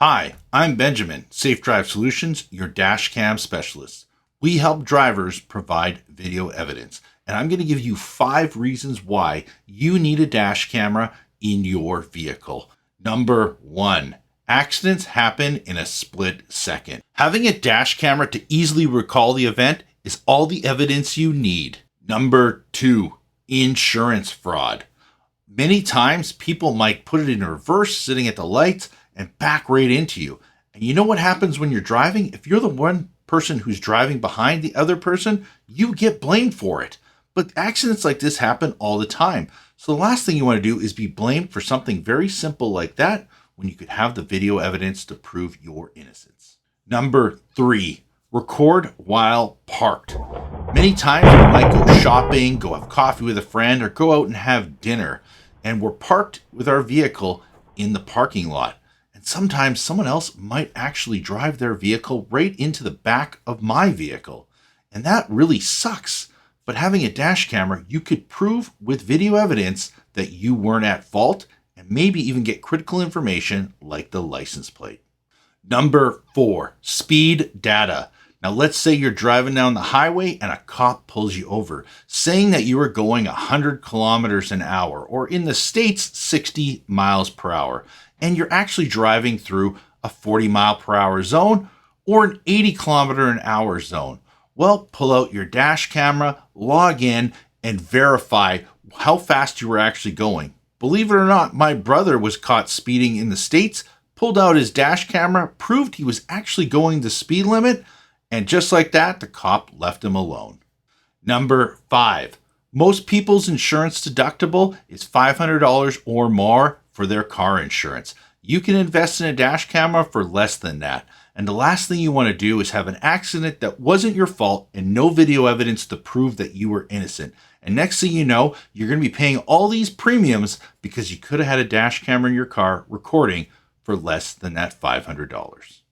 Hi, I'm Benjamin, Safe Drive Solutions, your dash cam specialist. We help drivers provide video evidence, and I'm going to give you 5 reasons why you need a dash camera in your vehicle. Number 1, accidents happen in a split second. Having a dash camera to easily recall the event is all the evidence you need. Number 2, insurance fraud. Many times people might put it in reverse sitting at the lights and back right into you. And you know what happens when you're driving? If you're the one person who's driving behind the other person, you get blamed for it. But accidents like this happen all the time. So the last thing you want to do is be blamed for something very simple like that when you could have the video evidence to prove your innocence. Number 3, record while parked. Many times we might go shopping, go have coffee with a friend, or go out and have dinner, and we're parked with our vehicle in the parking lot. And sometimes someone else might actually drive their vehicle right into the back of my vehicle. And that really sucks. But having a dash camera, you could prove with video evidence that you weren't at fault and maybe even get critical information like the license plate. Number 4, speed data. Now let's say you're driving down the highway and a cop pulls you over, saying that you are going 100 kilometers an hour, or in the States, 60 miles per hour, and you're actually driving through a 40 mile per hour zone or an 80 kilometer an hour zone. Well, pull out your dash camera, log in, and verify how fast you were actually going. Believe it or not, my brother was caught speeding in the States, pulled out his dash camera, proved he was actually going the speed limit, and just like that, the cop left him alone. Number 5, most people's insurance deductible is $500 or more for their car insurance. You can invest in a dash camera for less than that. And the last thing you want to do is have an accident that wasn't your fault and no video evidence to prove that you were innocent. And next thing you know, you're going to be paying all these premiums because you could have had a dash camera in your car recording for less than that $500.